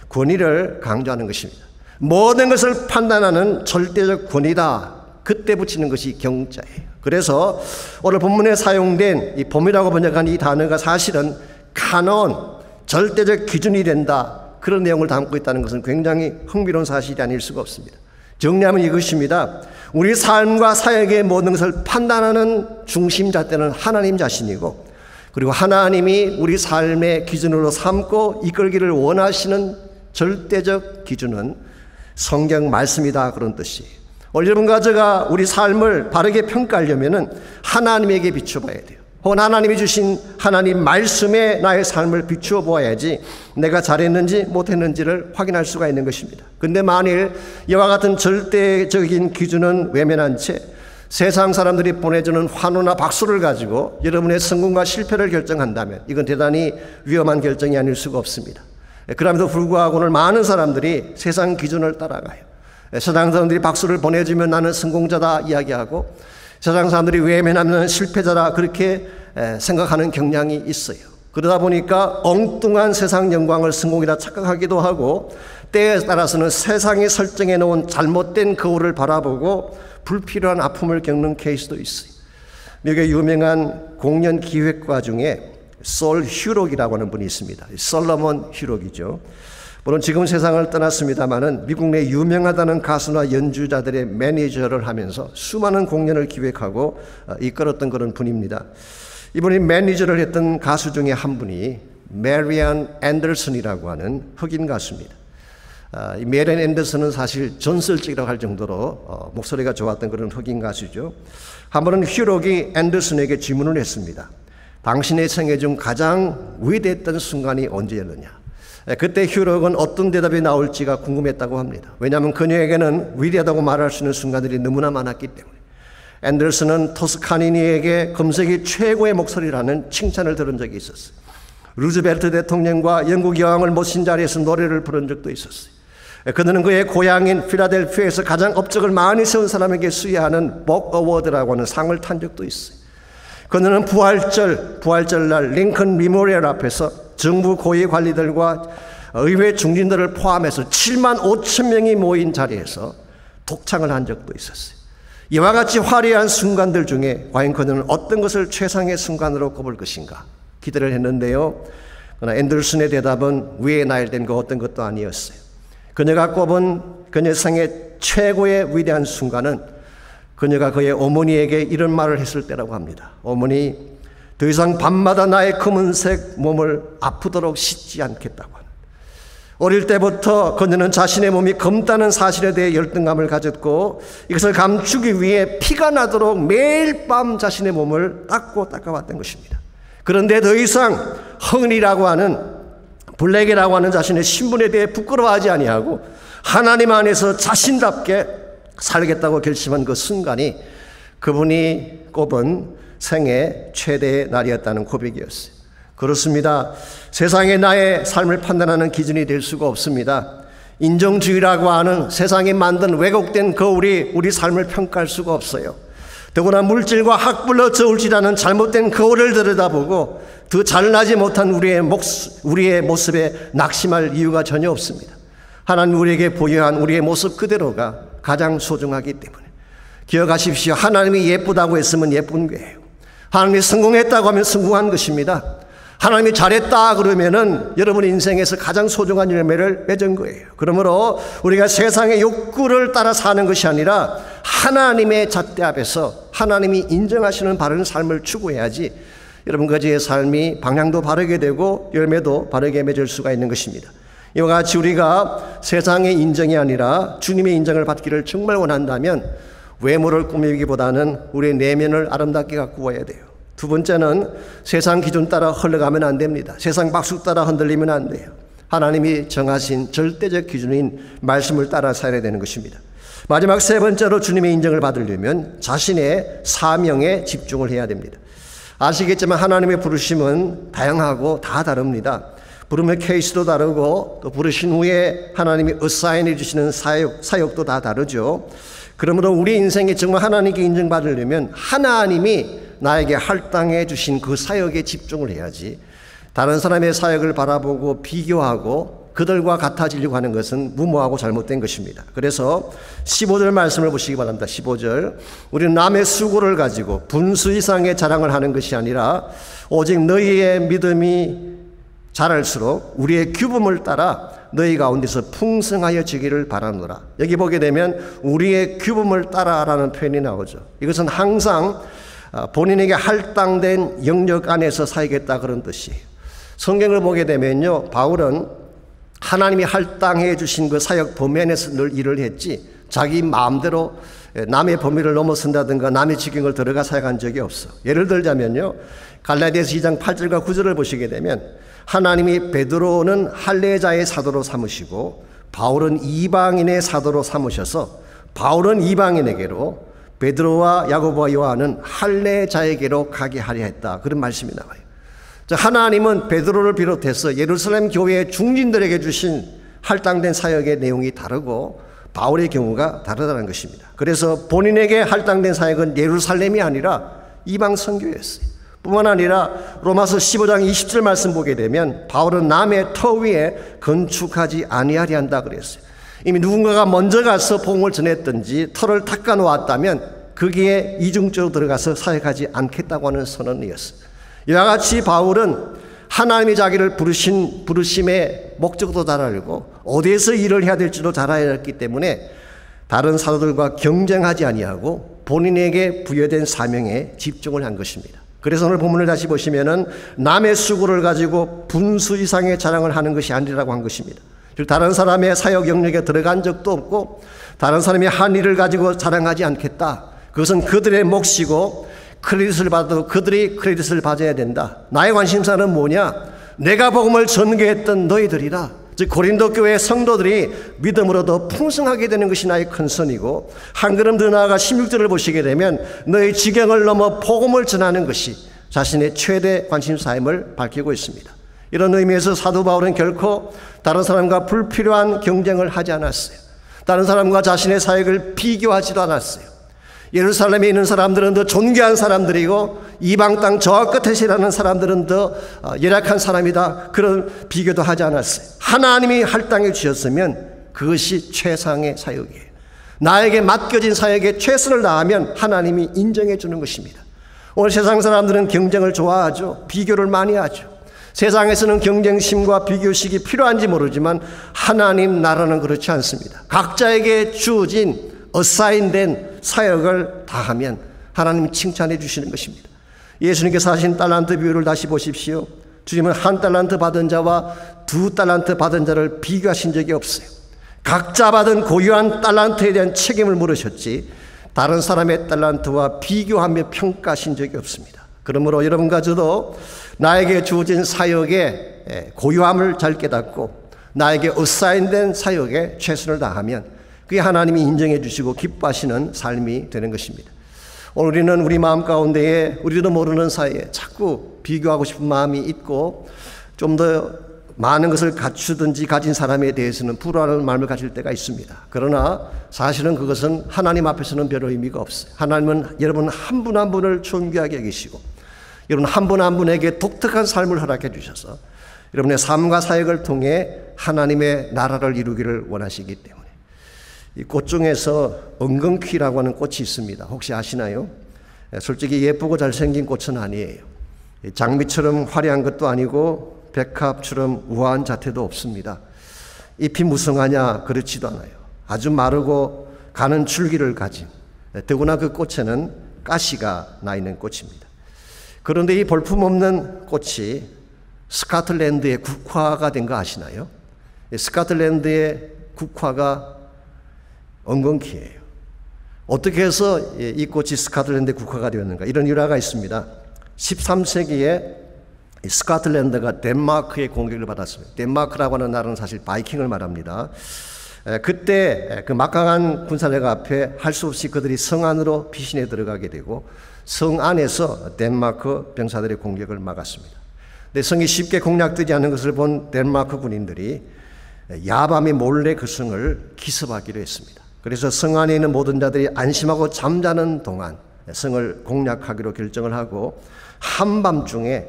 권위를 강조하는 것입니다. 모든 것을 판단하는 절대적 권위다. 그때 붙이는 것이 경자예요. 그래서 오늘 본문에 사용된 이 범위라고 번역한 이 단어가 사실은 카논, 절대적 기준이 된다. 그런 내용을 담고 있다는 것은 굉장히 흥미로운 사실이 아닐 수가 없습니다. 정리하면 이것입니다. 우리 삶과 사역의 모든 것을 판단하는 중심잣대는 하나님 자신이고, 그리고 하나님이 우리 삶의 기준으로 삼고 이끌기를 원하시는 절대적 기준은 성경 말씀이다. 그런 뜻이에요. 여러분과 제가 우리 삶을 바르게 평가하려면 하나님에게 비춰봐야 돼요. 혹은 하나님이 주신 하나님 말씀에 나의 삶을 비추어 보아야지 내가 잘했는지 못했는지를 확인할 수가 있는 것입니다. 근데 만일 이와 같은 절대적인 기준은 외면한 채 세상 사람들이 보내주는 환호나 박수를 가지고 여러분의 성공과 실패를 결정한다면 이건 대단히 위험한 결정이 아닐 수가 없습니다. 그럼에도 불구하고 오늘 많은 사람들이 세상 기준을 따라가요. 세상 사람들이 박수를 보내주면 나는 성공자다 이야기하고, 세상 사람들이 외면하면 실패자라 그렇게 생각하는 경향이 있어요. 그러다 보니까 엉뚱한 세상 영광을 성공이라 착각하기도 하고, 때에 따라서는 세상이 설정해 놓은 잘못된 거울을 바라보고 불필요한 아픔을 겪는 케이스도 있어요. 미국의 유명한 공연 기획가 중에 솔 휴록이라고 하는 분이 있습니다. 솔로몬 휴록이죠. 물론 지금 세상을 떠났습니다마는 미국 내 유명하다는 가수나 연주자들의 매니저를 하면서 수많은 공연을 기획하고 이끌었던 그런 분입니다. 이분이 매니저를 했던 가수 중에 한 분이 메리안 앤더슨이라고 하는 흑인 가수입니다. 이 메리안 앤더슨은 사실 전설적이라고 할 정도로 목소리가 좋았던 그런 흑인 가수죠. 한 번은 휴록이 앤더슨에게 질문을 했습니다. 당신의 생애 중 가장 위대했던 순간이 언제였느냐? 그때 휴록은 어떤 대답이 나올지가 궁금했다고 합니다. 왜냐하면 그녀에게는 위대하다고 말할 수 있는 순간들이 너무나 많았기 때문에. 앤더슨은 토스카니니에게 금세기 최고의 목소리라는 칭찬을 들은 적이 있었어요. 루즈벨트 대통령과 영국 여왕을 모신 자리에서 노래를 부른 적도 있었어요. 그는 그의 고향인 필라델피아에서 가장 업적을 많이 세운 사람에게 수여하는 복 어워드라고 하는 상을 탄 적도 있어요. 그는 부활절날 링컨 미모리얼 앞에서 정부 고위 관리들과 의회 중진들을 포함해서 7만 5천 명이 모인 자리에서 독창을 한 적도 있었어요. 이와 같이 화려한 순간들 중에 과연 그는 어떤 것을 최상의 순간으로 꼽을 것인가 기대를 했는데요. 그러나 앤더슨의 대답은 위에 나열된 그 어떤 것도 아니었어요. 그녀가 꼽은 그녀 생애 최고의 위대한 순간은 그녀가 그의 어머니에게 이런 말을 했을 때라고 합니다. 어머니, 더 이상 밤마다 나의 검은색 몸을 아프도록 씻지 않겠다고 하는. 어릴 때부터 그녀는 자신의 몸이 검다는 사실에 대해 열등감을 가졌고 이것을 감추기 위해 피가 나도록 매일 밤 자신의 몸을 닦아왔던 것입니다. 그런데 더 이상 흥이라고 하는 블랙이라고 하는 자신의 신분에 대해 부끄러워하지 아니하고 하나님 안에서 자신답게 살겠다고 결심한 그 순간이 그분이 꼽은 생애 최대의 날이었다는 고백이었어요. 그렇습니다. 세상에 나의 삶을 판단하는 기준이 될 수가 없습니다. 인정주의라고 하는 세상이 만든 왜곡된 거울이 우리 삶을 평가할 수가 없어요. 더구나 물질과 학불로 저울질하는 잘못된 거울을 들여다보고 더 잘나지 못한 우리의 모습에 낙심할 이유가 전혀 없습니다. 하나님 우리에게 보여한 우리의 모습 그대로가 가장 소중하기 때문에 기억하십시오. 하나님이 예쁘다고 했으면 예쁜 거예요. 하나님이 성공했다고 하면 성공한 것입니다. 하나님이 잘했다 그러면은 여러분 인생에서 가장 소중한 열매를 맺은 거예요. 그러므로 우리가 세상의 욕구를 따라 사는 것이 아니라 하나님의 잣대 앞에서 하나님이 인정하시는 바른 삶을 추구해야지 여러분 가지의 삶이 방향도 바르게 되고 열매도 바르게 맺을 수가 있는 것입니다. 이와 같이 우리가 세상의 인정이 아니라 주님의 인정을 받기를 정말 원한다면 외모를 꾸미기보다는 우리의 내면을 아름답게 갖고 와야 돼요. 두 번째는 세상 기준 따라 흘러가면 안 됩니다. 세상 박수 따라 흔들리면 안 돼요. 하나님이 정하신 절대적 기준인 말씀을 따라 살아야 되는 것입니다. 마지막 세 번째로 주님의 인정을 받으려면 자신의 사명에 집중을 해야 됩니다. 아시겠지만 하나님의 부르심은 다양하고 다 다릅니다. 부르면 케이스도 다르고 또 부르신 후에 하나님이 어사인해 주시는 사역도 다 다르죠. 그러므로 우리 인생에 정말 하나님께 인정받으려면 하나님이 나에게 할당해 주신 그 사역에 집중을 해야지, 다른 사람의 사역을 바라보고 비교하고 그들과 같아지려고 하는 것은 무모하고 잘못된 것입니다. 그래서 15절 말씀을 보시기 바랍니다. 15절, 우리는 남의 수고를 가지고 분수 이상의 자랑을 하는 것이 아니라 오직 너희의 믿음이 자랄수록 우리의 규범을 따라 너희 가운데서 풍성하여지기를 바라노라. 여기 보게 되면 우리의 규범을 따라라는 표현이 나오죠. 이것은 항상 본인에게 할당된 영역 안에서 살겠다 그런 뜻이에요. 성경을 보게 되면요, 바울은 하나님이 할당해 주신 그 사역 범위 안에서 늘 일을 했지 자기 마음대로 남의 범위를 넘어선다든가 남의 지경을 들어가 사역한 적이 없어. 예를 들자면요, 갈라디아서 2장 8절과 9절을 보시게 되면 하나님이 베드로는 할례자의 사도로 삼으시고 바울은 이방인의 사도로 삼으셔서 바울은 이방인에게로 베드로와 야고보와 요한은 할례자에게로 가게 하려 했다. 그런 말씀이 나와요. 하나님은 베드로를 비롯해서 예루살렘 교회의 중진들에게 주신 할당된 사역의 내용이 다르고 바울의 경우가 다르다는 것입니다. 그래서 본인에게 할당된 사역은 예루살렘이 아니라 이방 선교였어요. 뿐만 아니라 로마서 15장 20절 말씀 보게 되면 바울은 남의 터 위에 건축하지 아니하려 한다 그랬어요. 이미 누군가가 먼저 가서 복음을 전했든지 터를 닦아 놓았다면 거기에 이중적으로 들어가서 사역하지 않겠다고 하는 선언이었어요. 이와 같이 바울은 하나님이 자기를 부르신 부르심의 목적도 잘 알고 어디에서 일을 해야 될지도 잘 알았기 때문에 다른 사도들과 경쟁하지 아니하고 본인에게 부여된 사명에 집중을 한 것입니다. 그래서 오늘 본문을 다시 보시면은 남의 수고를 가지고 분수 이상의 자랑을 하는 것이 아니라고 한 것입니다. 즉 다른 사람의 사역 영역에 들어간 적도 없고 다른 사람이 한 일을 가지고 자랑하지 않겠다. 그것은 그들의 몫이고 크레딧을 받아도 그들이 크레딧을 받아야 된다. 나의 관심사는 뭐냐? 내가 복음을 전개했던 너희들이라. 즉 고린도 교회의 성도들이 믿음으로 더 풍성하게 되는 것이 나의 큰선이고, 한 걸음 더 나아가 16절을 보시게 되면 너희 지경을 넘어 복음을 전하는 것이 자신의 최대 관심사임을 밝히고 있습니다. 이런 의미에서 사도 바울은 결코 다른 사람과 불필요한 경쟁을 하지 않았어요. 다른 사람과 자신의 사역을 비교하지도 않았어요. 예루살렘에 있는 사람들은 더 존귀한 사람들이고 이방 땅 저 끝에 일하는 사람들은 더 열악한 사람이다, 그런 비교도 하지 않았어요. 하나님이 할당해 주셨으면 그것이 최상의 사역이에요. 나에게 맡겨진 사역에 최선을 다하면 하나님이 인정해 주는 것입니다. 오늘 세상 사람들은 경쟁을 좋아하죠. 비교를 많이 하죠. 세상에서는 경쟁심과 비교식이 필요한지 모르지만 하나님 나라는 그렇지 않습니다. 각자에게 주어진 어사인된 사역을 다하면 하나님 칭찬해 주시는 것입니다. 예수님께서 하신 달란트 비유를 다시 보십시오. 주님은 한 달란트 받은 자와 두 달란트 받은 자를 비교하신 적이 없어요. 각자 받은 고유한 달란트에 대한 책임을 물으셨지 다른 사람의 달란트와 비교하며 평가하신 적이 없습니다. 그러므로 여러분과 저도 나에게 주어진 사역의 고유함을 잘 깨닫고 나에게 어사인된 사역에 최선을 다하면 그게 하나님이 인정해 주시고 기뻐하시는 삶이 되는 것입니다. 오늘 우리는 우리 마음 가운데에 우리도 모르는 사이에 자꾸 비교하고 싶은 마음이 있고 좀 더 많은 것을 갖추든지 가진 사람에 대해서는 부러워하는 마음을 가질 때가 있습니다. 그러나 사실은 그것은 하나님 앞에서는 별 의미가 없어요. 하나님은 여러분 한 분 한 분을 존귀하게 여기시고 여러분 한 분 한 분에게 독특한 삶을 허락해 주셔서 여러분의 삶과 사역을 통해 하나님의 나라를 이루기를 원하시기 때문에 이 꽃 중에서 엉겅퀴라고 하는 꽃이 있습니다. 혹시 아시나요? 솔직히 예쁘고 잘생긴 꽃은 아니에요. 장미처럼 화려한 것도 아니고 백합처럼 우아한 자태도 없습니다. 잎이 무성하냐? 그렇지도 않아요. 아주 마르고 가는 줄기를 가진, 더구나 그 꽃에는 가시가 나 있는 꽃입니다. 그런데 이 볼품없는 꽃이 스코틀랜드의 국화가 된 거 아시나요? 스코틀랜드의 국화가 엉겅퀴예요. 어떻게 해서 이 꽃이 스코틀랜드의 국화가 되었는가? 이런 일화가 있습니다. 13세기에 스코틀랜드가 덴마크의 공격을 받았습니다. 덴마크라고 하는 나라는 사실 바이킹을 말합니다. 그때 그 막강한 군사력 앞에 할 수 없이 그들이 성 안으로 피신해 들어가게 되고 성 안에서 덴마크 병사들의 공격을 막았습니다. 근데 성이 쉽게 공략되지 않는 것을 본 덴마크 군인들이 야밤에 몰래 그 성을 기습하기로 했습니다. 그래서 성 안에 있는 모든 자들이 안심하고 잠자는 동안 성을 공략하기로 결정을 하고 한밤중에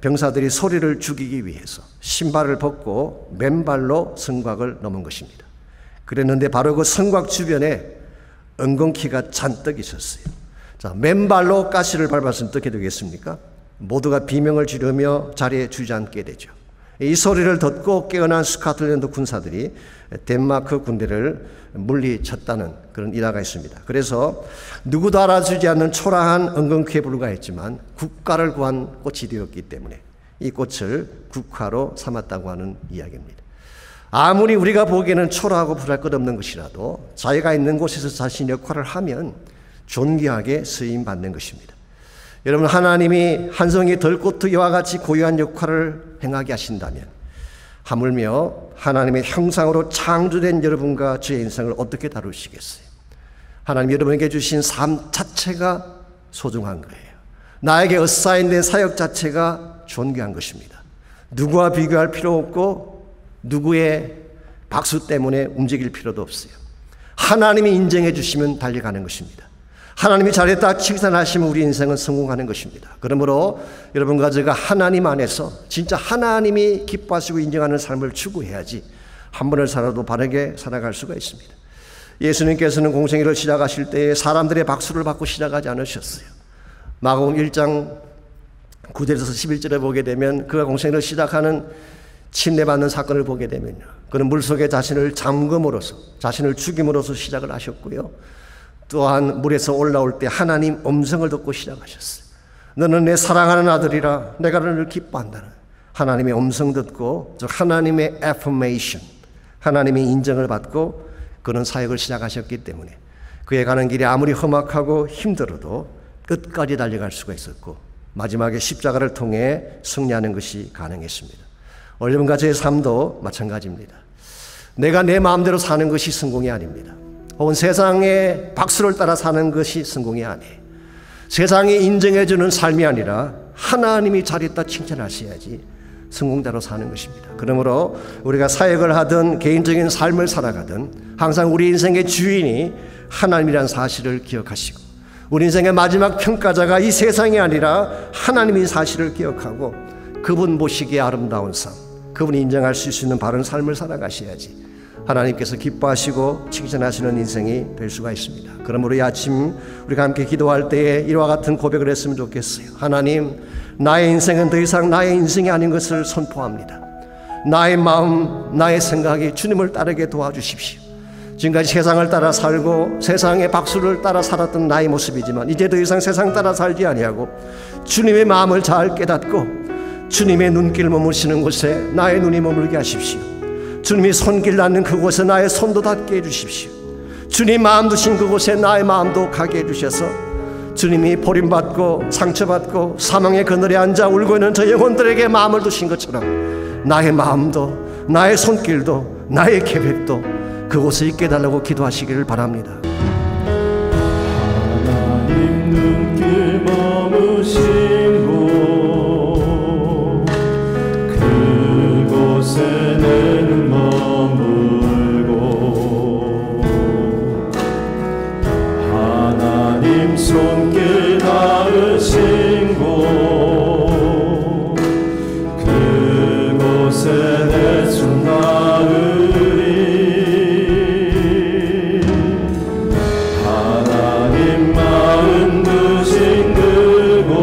병사들이 소리를 죽이기 위해서 신발을 벗고 맨발로 성곽을 넘은 것입니다. 그랬는데 바로 그 성곽 주변에 엉겅퀴가 잔뜩 있었어요. 자, 맨발로 가시를 밟았으면 어떻게 되겠습니까? 모두가 비명을 지르며 자리에 주저앉게 되죠. 이 소리를 듣고 깨어난 스코틀랜드 군사들이 덴마크 군대를 물리쳤다는 그런 일화가 있습니다. 그래서 누구도 알아주지 않는 초라한 엉겅퀴에 불과했지만 국가를 구한 꽃이 되었기 때문에 이 꽃을 국화로 삼았다고 하는 이야기입니다. 아무리 우리가 보기에는 초라하고 보잘것없는 것이라도 자기가 있는 곳에서 자신의 역할을 하면 존귀하게 쓰임받는 것입니다. 여러분, 하나님이 한 성의 들꽃 이와 같이 고유한 역할을 행하게 하신다면 하물며 하나님의 형상으로 창조된 여러분과 저의 인생을 어떻게 다루시겠어요? 하나님 여러분에게 주신 삶 자체가 소중한 거예요. 나에게 어사인된 사역 자체가 존귀한 것입니다. 누구와 비교할 필요 없고 누구의 박수 때문에 움직일 필요도 없어요. 하나님이 인정해 주시면 달려가는 것입니다. 하나님이 잘했다 칭찬하시면 우리 인생은 성공하는 것입니다. 그러므로 여러분과 제가 하나님 안에서 진짜 하나님이 기뻐하시고 인정하는 삶을 추구해야지 한 번을 살아도 바르게 살아갈 수가 있습니다. 예수님께서는 공생애를 시작하실 때 사람들의 박수를 받고 시작하지 않으셨어요. 마가복음 1장 9절에서 11절에 보게 되면 그가 공생애를 시작하는 침례받는 사건을 보게 되면요, 그는 물속에 자신을 잠금으로써 자신을 죽임으로써 시작을 하셨고요, 또한 물에서 올라올 때 하나님 음성을 듣고 시작하셨어요. 너는 내 사랑하는 아들이라 내가 너를 기뻐한다는 하나님의 음성 듣고, 즉 하나님의 affirmation, 하나님의 인정을 받고 그는 사역을 시작하셨기 때문에 그의 가는 길이 아무리 험악하고 힘들어도 끝까지 달려갈 수가 있었고 마지막에 십자가를 통해 승리하는 것이 가능했습니다. 여러분과 제 삶도 마찬가지입니다. 내가 내 마음대로 사는 것이 성공이 아닙니다. 혹은 세상의 박수를 따라 사는 것이 성공이 아니에요. 세상이 인정해주는 삶이 아니라 하나님이 잘했다 칭찬하셔야지 성공자로 사는 것입니다. 그러므로 우리가 사역을 하든 개인적인 삶을 살아가든 항상 우리 인생의 주인이 하나님이라는 사실을 기억하시고, 우리 인생의 마지막 평가자가 이 세상이 아니라 하나님인 사실을 기억하고 그분 보시기에 아름다운 삶, 그분이 인정할 수 있는 바른 삶을 살아가셔야지 하나님께서 기뻐하시고 칭찬하시는 인생이 될 수가 있습니다. 그러므로 이 아침 우리가 함께 기도할 때에 이와 같은 고백을 했으면 좋겠어요. 하나님, 나의 인생은 더 이상 나의 인생이 아닌 것을 선포합니다. 나의 마음, 나의 생각이 주님을 따르게 도와주십시오. 지금까지 세상을 따라 살고 세상의 박수를 따라 살았던 나의 모습이지만 이제 더 이상 세상 따라 살지 아니하고 주님의 마음을 잘 깨닫고 주님의 눈길 머무시는 곳에 나의 눈이 머물게 하십시오. 주님이 손길 닿는 그곳에 나의 손도 닿게 해주십시오. 주님 마음 두신 그곳에 나의 마음도 가게 해주셔서 주님이 버림받고 상처받고 사망의 그늘에 앉아 울고 있는 저 영혼들에게 마음을 두신 것처럼 나의 마음도 나의 손길도 나의 계획도 그곳에 있게 달라고 기도하시기를 바랍니다. 하나님 눈길 머무신 곳, 그곳에 내 눈 머물고 하나님 손길 닿으신 곳, 그곳에 내 손 닿으리. 하나님 마음 두신 그곳,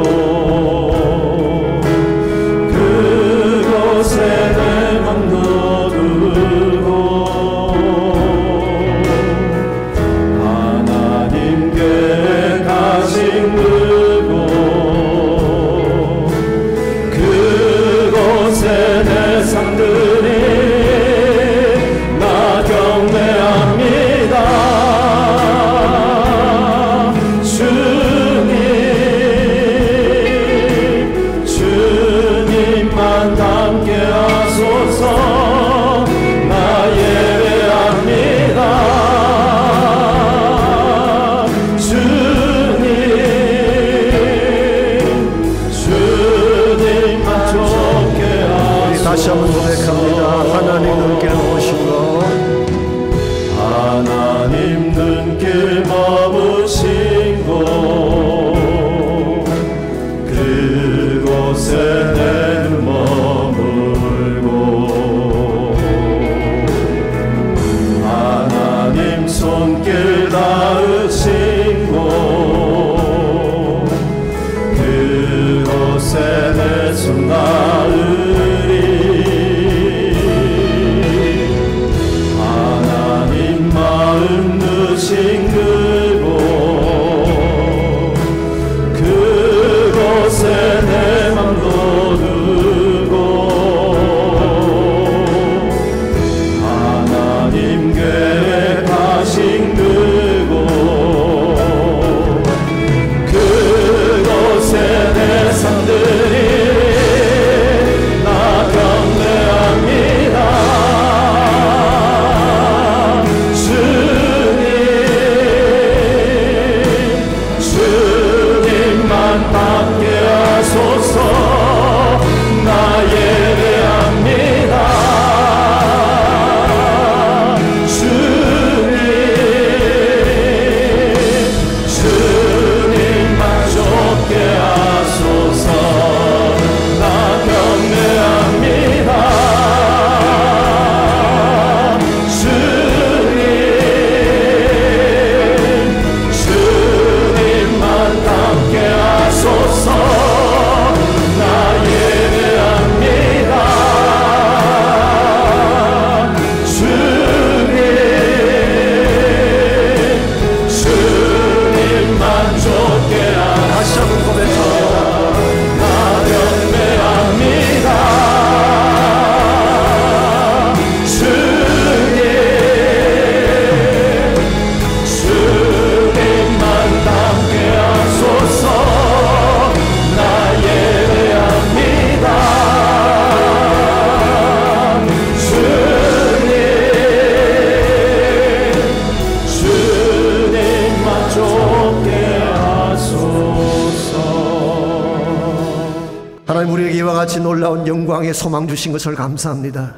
같이 놀라운 영광의 소망 주신 것을 감사합니다.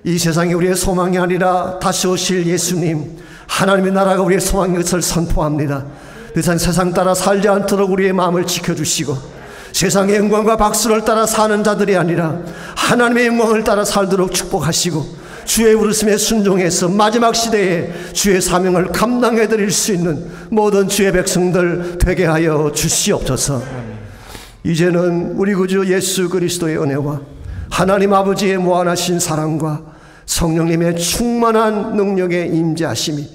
이 세상이 우리의 소망이 아니라 다시 오실 예수님, 하나님의 나라가 우리의 소망인 것을 선포합니다. 더 이상 세상 따라 살지 않도록 우리의 마음을 지켜주시고, 세상의 영광과 박수를 따라 사는 자들이 아니라 하나님의 영광을 따라 살도록 축복하시고, 주의 부르심에 순종해서 마지막 시대에 주의 사명을 감당해 드릴 수 있는 모든 주의 백성들 되게 하여 주시옵소서. 이제는 우리 구주 예수 그리스도의 은혜와 하나님 아버지의 무한하신 사랑과 성령님의 충만한 능력의 임재하심이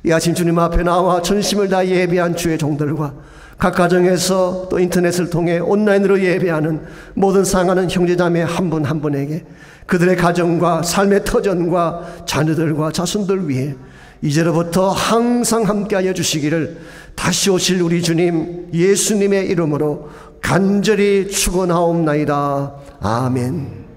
이 아침 주님 앞에 나와 전심을 다 예배한 주의 종들과 각 가정에서 또 인터넷을 통해 온라인으로 예배하는 모든 사랑하는 형제자매 한 분 한 분에게, 그들의 가정과 삶의 터전과 자녀들과 자손들 위해 이제로부터 항상 함께하여 주시기를 다시 오실 우리 주님 예수님의 이름으로 간절히 축원하옵나이다. 아멘.